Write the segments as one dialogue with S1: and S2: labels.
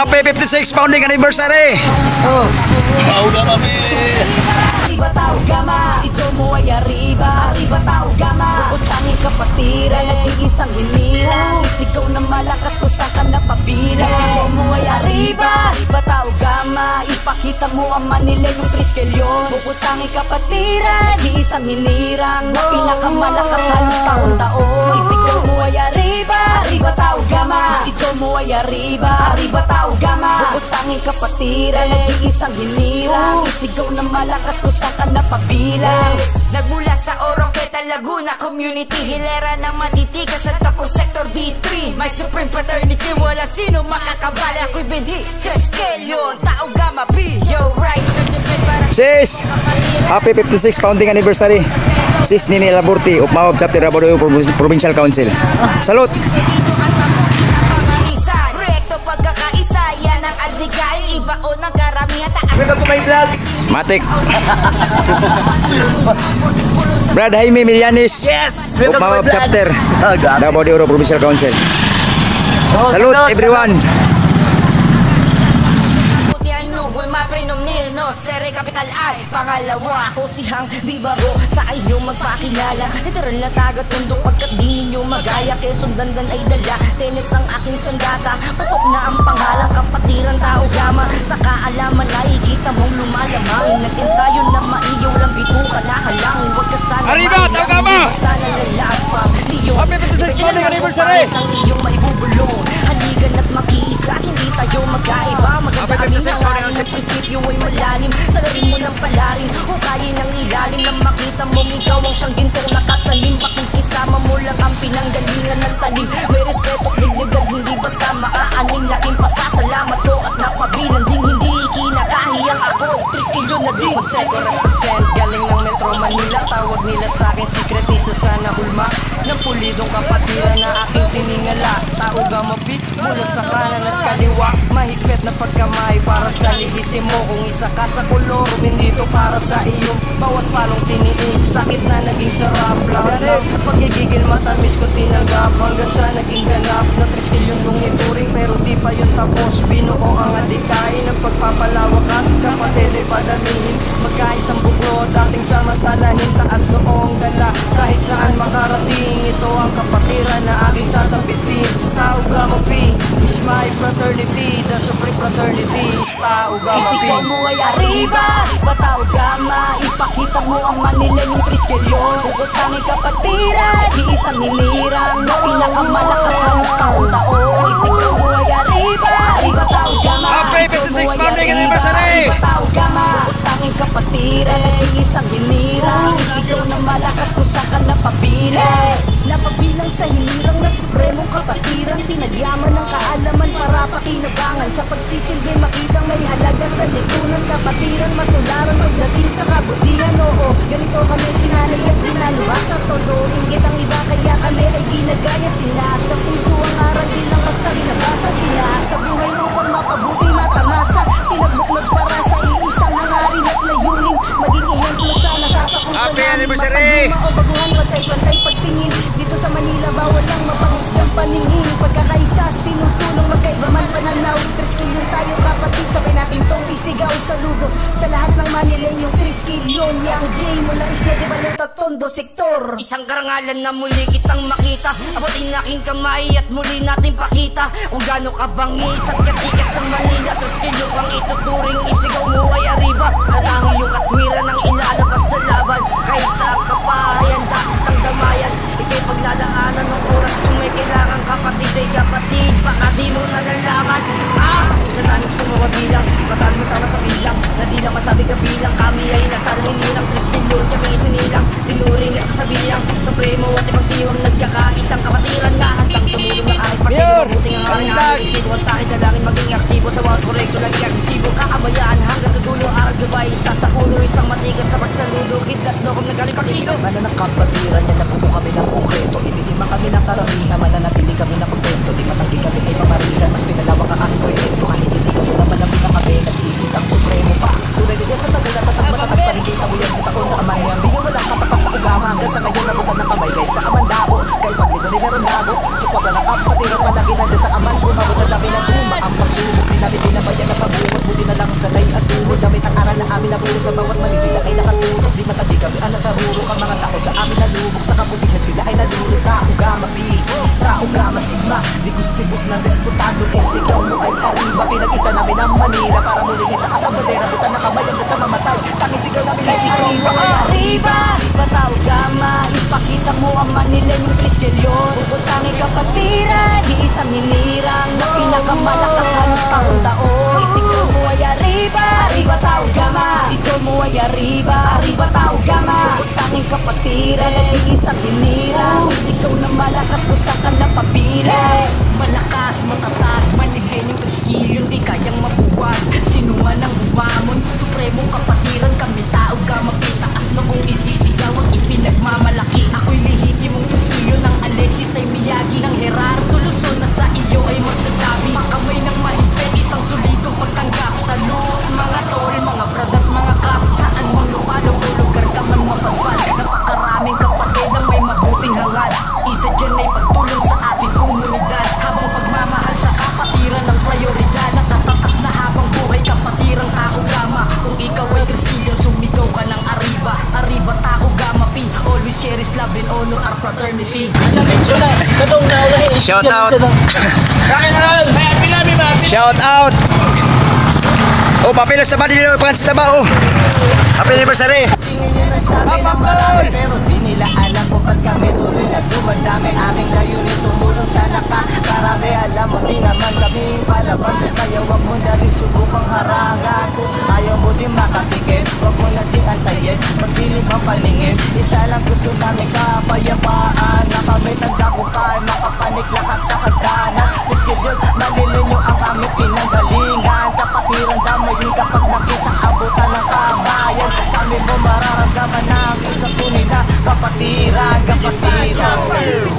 S1: Happy 56 founding anniversary!
S2: Oh.
S3: Tauga kami!
S4: Arriba tauga ma, si Tomo ay arriba. Arriba tauga ma, utangin kapatiran, nag-iisang hinirang. Isigaw na malakas kung saan ka napabilang. Si Tomo ay arriba. Arriba tauga ma, ipakita mo ang Manila yung triskelyon. Bubutangin kapatiran, nag-iisang hinirang. Na pinakamalakas halos taon-taon. Isigaw mo ay arriba. Arriba tauga ma, si Tomo ay arriba. Arriba tauga ma, bubutangin kapatiran, nag-iisang hinirang. Isigaw na malakas kung saan ka napabilang.
S5: Nagmula sa Oroqueta, Laguna Community, hilera ng matitigas at ako Sector D3. May Supreme Fraternity, wala sino makakabali. Ako'y binhi, Treskelyon, Tauga Mabi. Yo, Rice, para
S1: Sis, happy 56 founding anniversary. Sis Nini Laburti, Upmawab Chapter Rabadoyo Provincial Council. Salute!
S5: Proyekto pagkakaisa, yan ang adligain. Ibaon ng karamihan, taas.
S2: Welcome to my vlogs.
S1: Matik. Brad Jaime Milianis.
S2: Yes! Welcome to my
S1: Upmawab
S2: vlog.
S1: Chapter
S2: Grabe.
S1: Rabadoyo Provincial Council.
S2: Oh,
S1: Salute everyone!
S5: No, Sere Capital ay pangalawa. Ako si Hang Bibaro, sa inyo magpakilala. Literal na taga-tundo pagkat di ninyo magaya. Quezon Dandan ay dala, Tenets ang aking sandata. Patok na ang pangalang kapatiran tao gama. Sa kaalaman nakikita mong lumalamang. Nag-ensayo na maiyaw lang bituka na halang. Huwag ka sana
S1: Arriba, tao gama!
S5: basta nalalapang.
S1: Happy 56 founding anniversary!
S5: Ang iyong maibubulong. Haligan at makiisa, hindi tayo magkaiba. Maganda
S1: Happy 56 founding anniversary!
S5: prinsipyo ay malalim. Salarin mo ng palarin, hukayin ng ilalim. Nang makita mong ikaw ang siyang gintong nakatanim. Pakikisama mo lang ang pinanggalingan ng talim. May respeto at dignidad, hindi basta makaanin. Laking pasasalamat ko at napabilang ding hindi ikinakahiyang ako. Triskilyo na din. Seco represent, galing ng Metro Manila. Tawag nila sa akin sikretisa sana hulma. Ng pulidong kapatiran na aking tiningala. Tauga mapit mula sa kanan at kaliwa. Mahigpit na pagkamay para sa lihitin mo. Kung isa ka sa kolor, hindi to para sa iyo. Bawat palong tiniis, sakit na naging sarap. Lahat ng pagigigil matamis ko tinanggap. Hanggang sa naging ganap na triskilyon kong ituring. Pero di pa yun tapos, binuo ang adikain ng pagpapalawak at kapatid ay padamihin. Magkaisang buklo, dating samantalahin. Taas noong dala, kahit saan makarating. Ito ang kapatiran na aking sasabitin. Tauga Mapi is my fraternity. The Supreme Fraternity is Tauga Mapi.
S4: Isigaw mo ay arriba, arriba tauga ma. Ipakita mo ang Manila yung triskelyon. Bubutangin kapatiran, iisang hinirang. Na pinakamalakas halos taon-taon. Isigaw mo ay arriba, arriba tauga ma.
S1: Happy 56 founding anniversary!
S4: Arriba tauga ma. Bubutangin kapatiran, iisang hinirang. Isigaw na malakas kung saan ka napabilang.
S5: Napabilang sa hinirang na supremong kapatiran. Pinagyaman ng kaalaman para pakinabangan. Sa pagsisilbi makitang may halaga sa lipunan. Kapatiran matularan pagdating sa kabutihan. Oo, ganito kami sinanay at dinaluha sa todo. Inggit ang iba kaya kami ay ginagaya. Sila sa puso ang aral di lang basta binabasa. Sila sa buhay upang mapabuti matamasa. Pinagbukmag para sa iisang hangarin at layunin. Maging ehemplo sa nasasakutan.
S1: Happy anniversary!
S5: Baguhan, pantay-pantay pagtingin. Dito sa Manila bawal lang mapahusgang paningin. Pagkakaisa, sinusulong magkaiba man pananaw. Triskilyon tayo kapatid, sabay natin tong isigaw. Saludo sa lahat ng Manilenyong triskilyon. Yang J mula Isla de Baleta, Tondo, Sektor. Isang karangalan na muli kitang makita. Abutin aking kamay at muli natin pakita kung gaano kabangis at katikas ng Manila. Triskilyon pang ituturing, isigaw mo ay arriba. At ang iyong katwiran ang ilalabas sa laban. Kahit sa kapahayan, dahil ang damayan. Ika'y paglalaanan ng oras kung may kailangan kapatid ay kapatid. Baka di mo nalalaman. Sa tanong sumuha bilang, kasal mo sama sa bilang. Na di lang masabi ka bilang, kami ay nasa hinirang. Triskilyon kami isinilang, tinuring at sabilang. Supremo at ipagdiwang nagkakaisang kapatiran. Na handang tumulong na kahit pasino. Mabuting ang aking agresibo. At takit na langin maging aktibo. Sa bawat korekto lang agresibo. Kakabayaan hanggang sa dulo. Arag gabay, isa sa ulo. Isang matigas sa pagsaludo. Kidlat no kung nagkalipakilo. Mana ng kapatiran, yan na puno kami ng konkreto. Iniima kami ng karamihan. Mananatili kami ng kontento. Di matanggi kami ay pamarisan. Mas pinalawak ang aking proyekto. Kahit hindi ko naman ang pinakabe. Nag-iisang supremo pa. Tunay din yan sa tagal na tatang matatag. Panigita mo yan sa taon sa aman niya. Bigyan walang kapapakagama. Hanggang sa ngayon nabutan ng kamay. Kahit sa aman dabo. Kahit pag dito rin meron dabo. Supa na ng kapatiran. Palagi nandiyan sa aman. Umabot sa dami ng uma. Ang pagsubok din natin
S3: amin napulot sa bawat mali. Sila ay nakatulog, di matabi kami ang nasa hurok. Ang mga tao sa amin nalubog sa kabutihan. Sila ay nalulog, tao gama pi, tao gama sigma. Ligus-ligus ng despotado, sigaw mo ay Arriba. Pinag-isa namin ang Manila para muling itaas ang bandera. Buta na kamay hanggang sa mamatay, tanging sigaw namin ay Arriba.
S4: Arriba, Batao Gama, ipakita mo ang Manila yung Triskelyon. Bukod-tanging kapatiran, di isang hinirang na pinakamalakas halos taon-taon. Isigaw mo ay Arriba, Arriba Tao Gama. Isigaw mo ay Arriba, Arriba Tao Gama. Bukod-tanging kapatiran, di isang hinirang. Isigaw na malakas kung saan ka napabilang.
S3: Malakas, matatag, manilin yung Triskelyon, di kayang mabuwag. Sino man ang umamon, supremong kapatiran. Kami tao gama, pitaas na kung isisigaw ang ipinagmamalaki. Ako'y lehitimong Triskelyon ng Alexis ay Miyagi ng Gerardo Luzon na sa iyo ay magsasabi. Makamay ng mahigpit, isang solidong pagtanggap. Salud, mga tol, mga brad at mga kap. Saan mang lugar o lugar ka man mapagpad. Napakaraming kapatid ang may mabuting hangad. Isa dyan ay pagtulong sa ating komunidad. Habang pagmamahal sa kapatiran ng prioridad. Natatatak na habang buhay kapatirang tao gama. Kung ikaw ay Triskelyon, sumigaw ka ng Arriba. Arriba tao gama pi, always cherish love and honor our fraternity.
S1: Shout out. Shout out. Oh, papilos na ba dito? Pangansi na ba? Oh. Happy anniversary.
S3: Marami, pero di nila alam kung ba't kami tuloy na dumadami. Aming layunin tumulong sa nakakarami. Alam mo di naman kami palaban, kaya wag mo na rin subukang harangan. Kung ayaw mo din makatigil, wag mo na din antayin, magdilim ang paningin. Isa lang gusto namin kapayapaan, na kami nagdakupan, makapanik lahat sa hagdanan. Triskelyon, malilin nyo ang aming pinanggalingan. Kapatiran damayin kapag nakita abutan ng kabayan. Sa amin mo mararamdaman ang isang tunay na kapatiran. Kapatiran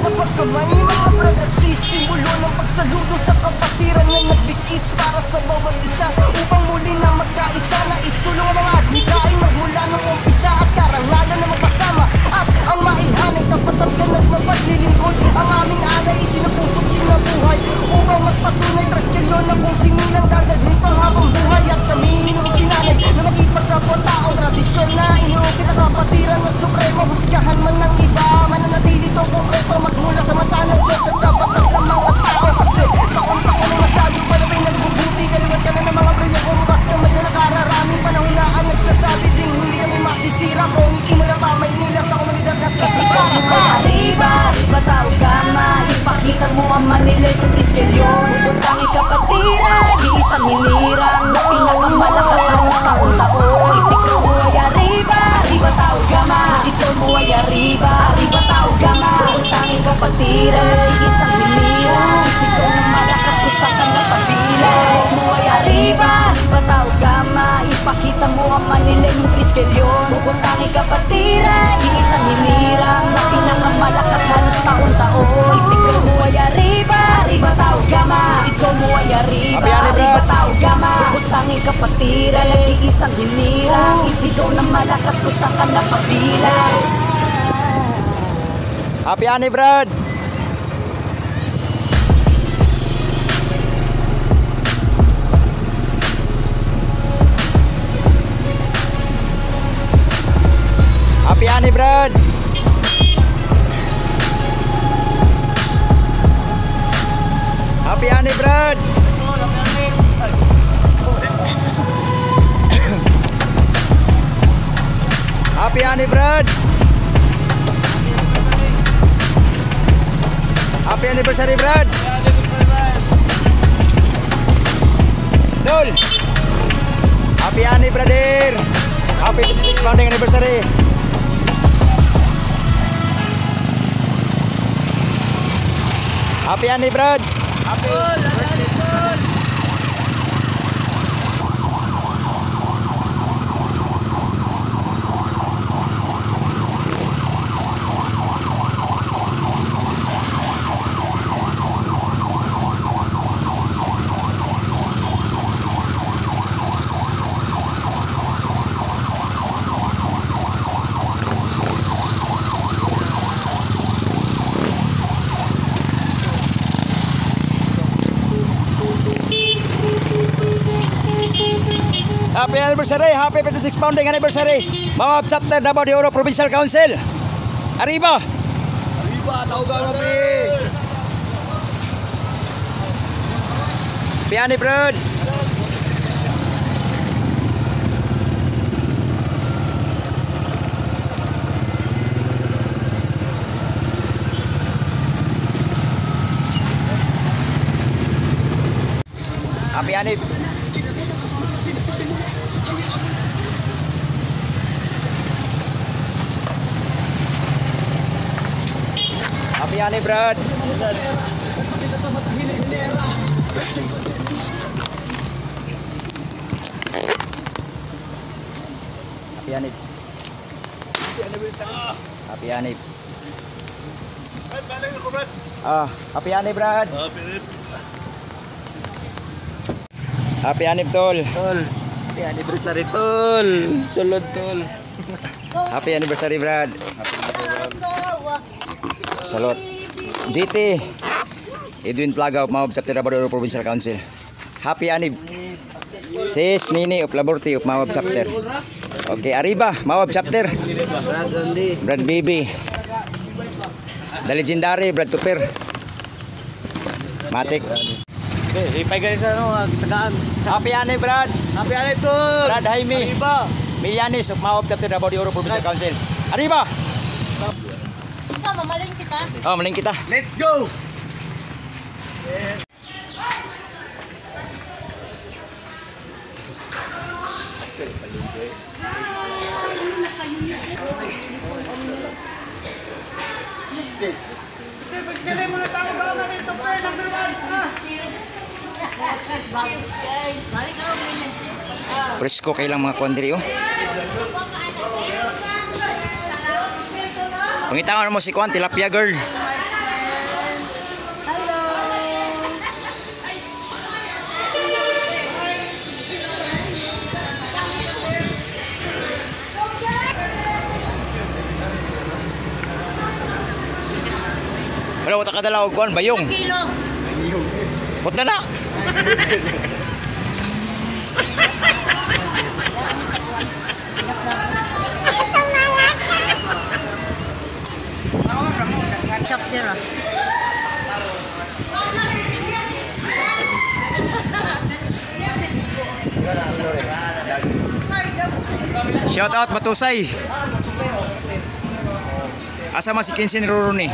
S3: kapag kamay mga brad at sisimulo ng pagsaludo sa kapatiran na nagbigis para sa bawat isa, upang muli na magkaisa na isulong ang mga adhikain magmula ng umpisa at karangalan na magkasama. At ang mainhanay tapat at ganap na paglilingkod, ang aming alay sinapusok sinabuhay upang magpatunay Triskelyon na kung sinilang dadalhin pang habang buhay. At kami hinuwag sinanay na makipagkapwa taong tradisyon na inuukit ang kapatiran na supremo. Husgahan man ng iba, mananatili to konkreto magmula sa mata ng Diyos at sa batas ng mga tao. Kasi taon-taon ay masyado pa na may nagbubuti. Kaliwat ka na ng mga proyek kung bukas ka may nakararaming panahon na ang nagsasabi ding hindi kami masisira. Kung hindi mo lang pamay nila sa komunidad na sasigara pa.
S4: Arriba, Batao Gama, ipakita mo ang Manila yung Triskelyon. Bukod-tanging kapatiran, di isang hinirang na pinakamalakas halos taon-taon. Isigaw mo ay Arriba, Arriba Tao Gama. Isigaw mo ay Arriba, Arriba Tao Gama. Bukod-tanging kapatiran, di isang hinirang. Isigaw ng malakas kung saan ka napabilang. Mo ay Arriba, Arriba Tao Gama. Ipakita mo ang Manila yung Triskelyon. Bukod-tanging kapatiran, di isang hinirang na pinakamalakas halos taon-taon. Isigaw mo ay Arriba, Arriba Tao Gama. Isigaw mo ay Arriba, Arriba Tao Gama. Bukod-tanging kapatiran, nag-iisang hinirang. Isigaw ng malakas kung saan ka napabilang.
S1: Happy Ani, Brad. Happy Ani, Brad. Happy Ani, Brad. Happy Ani, Brad. Happy anniversary, Brad. Dol. Happy Ani, brother. Happy 56 founding anniversary. Happy Ani, Brad. Happy. Happy anniversary, happy 56 founding anniversary. Mga chapter Davao de Oro Provincial Council. Arriba.
S2: Arriba, tawag kami.
S1: Happy anniversary. Happy anniversary. Happy anniversary. Happy anniversary. Happy anniversary. Happy anniversary. Happy anniversary tol.
S2: Happy anniversary, tol. Sulod, tol.
S1: Happy anniversary Brad. Salot. GT. Edwin Plaga of Mawab Chapter Davao de Oro Provincial Council. Happy anniversary. Sis Nini of Laborti of Mawab Chapter. Okay, Arriba, Mawab Chapter. Brad Bibi. The legendary Brad Tupper. Matik.
S2: Ripay guys, tagaan.
S1: Happy anniversary Brad.
S2: Happy anniversary, tol.
S1: Brad Jaime.
S2: Arriba.
S1: Milianis of Mawab Chapter Davao de Oro Provincial Council. Arriba.
S5: Mamaling kita.
S1: Oh, maling kita.
S2: Let's go.
S1: Presko kailang mga kondiri oh. Pangitangan mo si Kwan, tilapia girl. Wala, wata ka dala og Kwan, bayong.
S5: Kilo.
S1: Hot na na.
S5: Chapter.
S1: Shout out Matusay. Asa man si Kinsin Ruruni.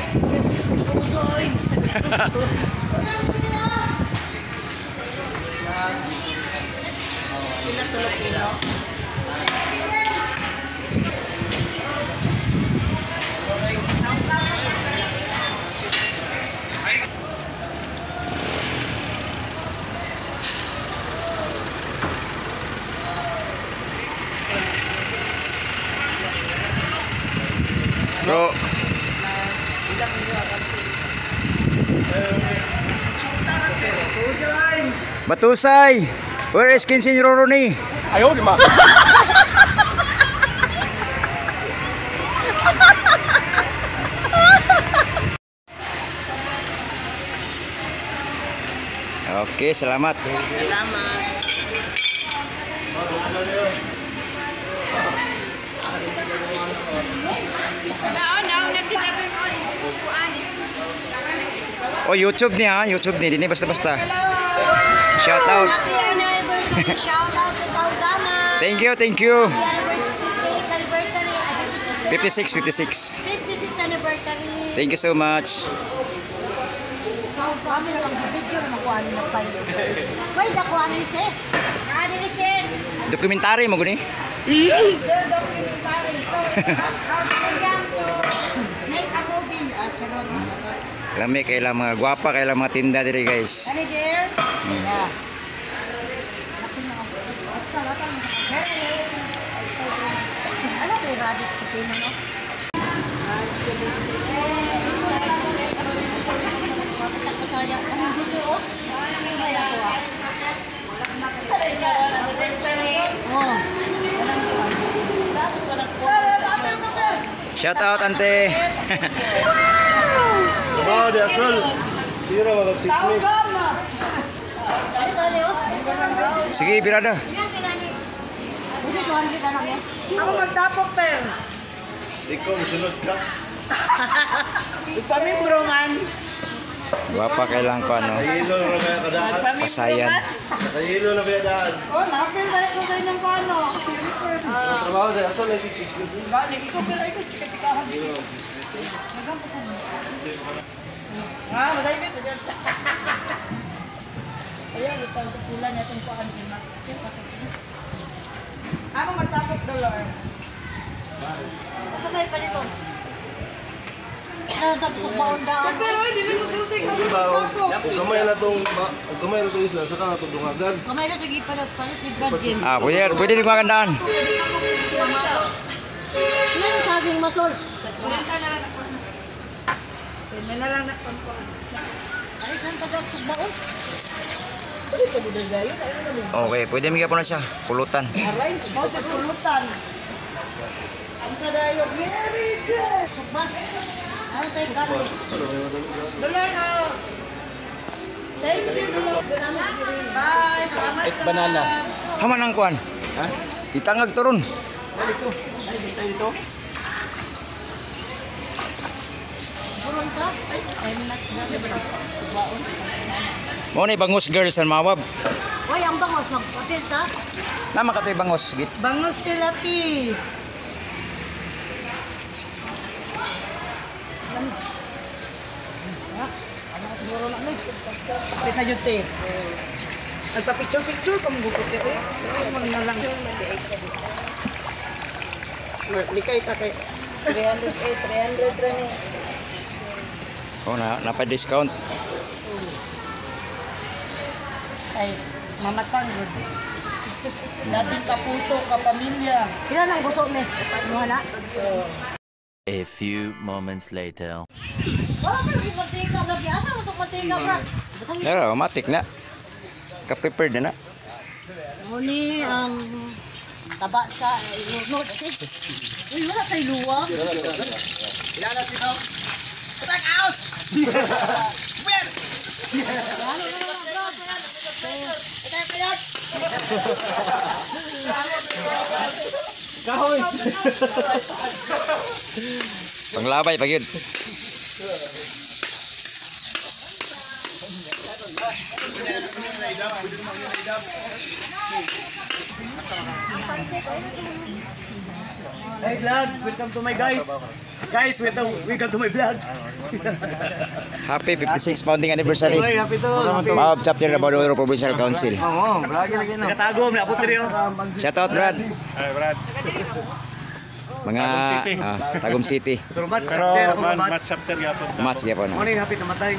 S1: Bro. Matusay. Where is Kinsin Ruruni?
S2: Ayaw, di ma.
S1: Okay, salamat. Oh, YouTube niya, YouTube ni, dini basta-basta. Shout out.
S5: Happy anniversary. Shout out to Taugama.
S1: Thank you, thank you.
S5: Happy anniversary.
S1: 56, 56.
S5: 56 anniversary.
S1: Thank you so much.
S5: Taugama lang sa video na makuha na pa. Wait, nakuha ni sis. Ano ni sis?
S1: Dokumentary mo guni?
S5: Their documentary. So, it's our program to make a movie. Charot, charot.
S1: Lami kailang mga gwapa, kailang mga tinda diri guys.
S5: Ano dear? Yeah. Ano to yung radish ko no? Saya ang gusto ko. Saya ko ah.
S1: Shout out ante.
S2: Oh, dia sul. Sira mga chismis.
S1: Sige, birada.
S5: 200 anak eh.
S6: Ako magtapok, per.
S2: Ikaw, musunod ka.
S6: Ipamibro man.
S1: Guwapa kailang ko ano.
S2: Nakahilo na ba yung kadaan?
S1: Pasayan.
S2: Nakahilo na ba yung daan?
S6: Oh, napil balik ko sa inyong paano.
S2: Trabaho sa asol ay si Chico.
S6: Balik ko, pero ito, chika-chikahan. Ah, madami ko dyan. Ayan, ito sa pula niya itong paan. Ako magtapok, dollar.
S5: Basta kayo pa nito. Tapos baon daw.
S6: Pero hindi mo sulti ka
S2: Di ba, gamay na itong isla, saka na itong dungagan.
S5: Kamay na tagi pa palit ni Brad Jim.
S1: Pwede rin magandaan.
S5: Ano yung sabing masol?
S6: May na lang nakontuan.
S5: Ay, saan taga baon?
S1: Okay, pwede mga po na siya. Pulutan.
S6: Aray, mau sa pulutan. Ang sadayo, very good.
S5: Sukba. Ano tayo karne?
S6: Dollar na. Thank you, dollar. Bye, salamat.
S2: Banana.
S1: Haman ang kuan.
S2: Ha?
S1: Itangag turon.
S2: Dito. Ay, dito.
S5: Burong ka? Ay, baon.
S1: Mo ni bangus girls ang mawab.
S5: Uy, ang bangos, magpatil ka?
S1: Nama ka to'y bangus. Git.
S6: Bangus tilapi. Siguro na may. Kapit na yun, te. Nagpa-picture-picture ka mong gupit. Ano na lang. Likay ka kay 300 rin eh.
S1: Oh, napa-discount.
S6: Ay, mamasang good. Dating kapuso, kapamilya.
S5: Kailan ang gusto ni? Mga na?
S7: A few moments later.
S5: Wala pa rin matika, Brad. Asa mo itong matika, Brad?
S1: Nara, matik na. Ka-prepared na na.
S5: Muni ang taba sa North Sea. Uy, wala tayo luwag.
S1: Panglabay pag yun.
S2: Hey vlog, welcome to my guys. Guys, welcome to my vlog.
S1: Happy 56 founding anniversary.
S2: Hey, happy to.
S1: Mawab chapter na Badoero Provincial Council.
S2: Oo, lagi lagi no. Nakatago, may abot rin.
S1: Shout out Brad.
S8: Ay, Brad.
S1: Mga Tagum City.
S2: Pero match
S8: Pero
S2: chapter ako
S8: match
S2: match.
S8: chapter yapon.
S1: Match gyapon.
S2: Ano yung hapit na matay?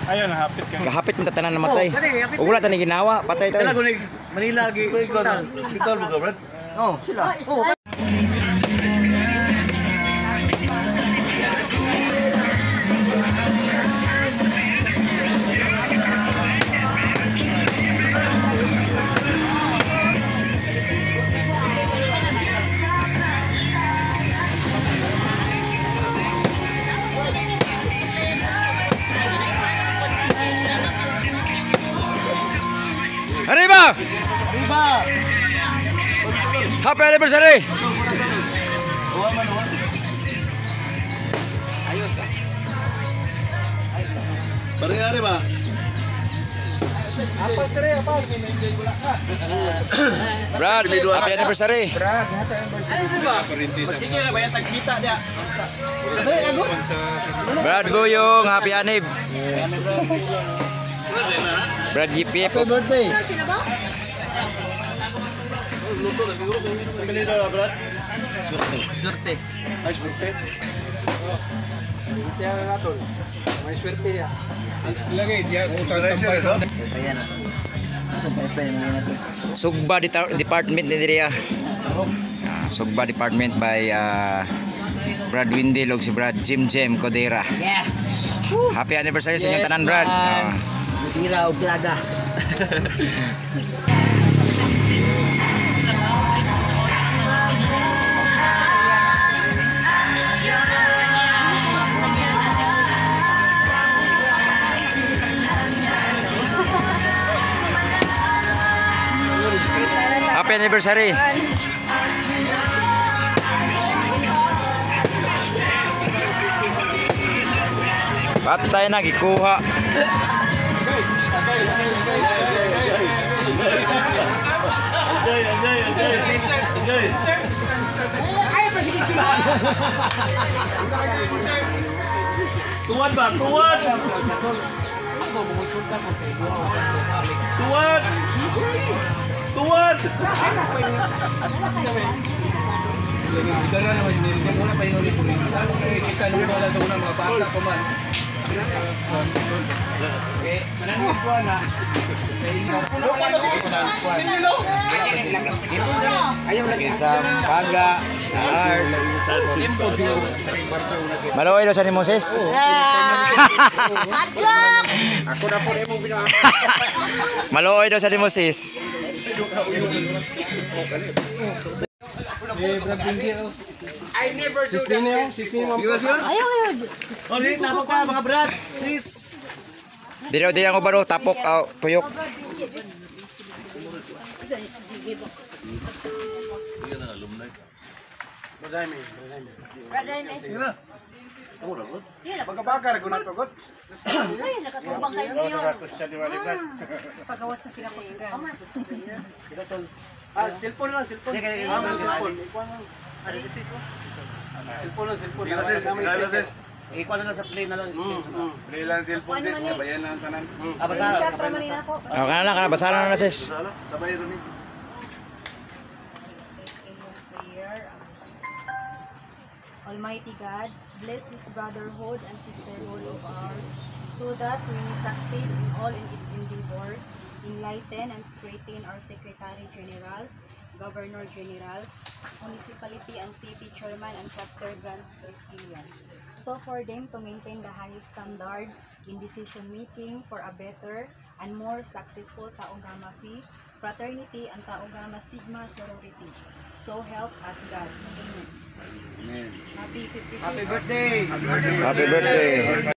S8: Ayun, hapit ka.
S1: Kahapit na tanan namatay.
S2: kani, hapit.
S1: Ug wala tani ginawa, patay
S2: Kala
S1: tayo.
S2: ko ni Manila gi hospital. Hospital mo ka, Brad? Oh, sila. Oh,
S1: Arriba! Happy anniversary!
S2: Pare-ari ba? Apas rin, apas.
S1: Brad, happy anniversary!
S2: Magsige na ba yan tagkita dia?
S1: Brad Guyong, happy anib! Brad GPF.
S2: Happy birthday.
S5: Sila ba?
S2: Kanina ba, Brad?
S6: Surte.
S2: Ay, swerte. Swerte ang atol. May swerte niya. Lagay, diya utang tampay sa.
S1: Sugba Department ni Diria. Sugba Department by Brad Windel ug si Brad Jim Codera.
S6: Yeah.
S1: Happy anniversary sa inyong tanan, Brad.
S6: Tira o plaga.
S1: Happy anniversary. Patay na gikuha.
S2: Tuwad ba? Tuwad! Tuwad! Tuwad!
S1: Maluoy daw sa ni Moses. Maluoy daw sa ni Moses.
S2: Oh, di, tapok ka mga brad. Sis.
S1: Dili ako baro tapok tuyok.
S2: Pagkabakar ko na pagod.
S6: Nakatubang kayo ngayon.
S5: Pagawas na sila ko sa
S2: Ah, cellphone lang, cellphone. Ah, may cellphone. Cellphone lang, cellphone. Ikuha na lang sa play na lang.
S8: Play lang cellphone sis, sabayan lang tanan.
S2: Ah, basa.
S1: Kana basaran na sis.
S8: Sabay ron ni.
S5: Almighty God, bless this brotherhood and sisterhood of ours, so that we may succeed in all in its endeavors, enlighten and straighten our Secretary Generals, Governor Generals, Municipality and City Chairman and Chapter Grand Castilian. So for them to maintain the highest standard in decision making for a better and more successful Tau Gamma Phi fraternity and Tau Gamma Sigma sorority. So help us God. Amen. Happy 56th.
S2: Happy birthday.
S1: Happy birthday.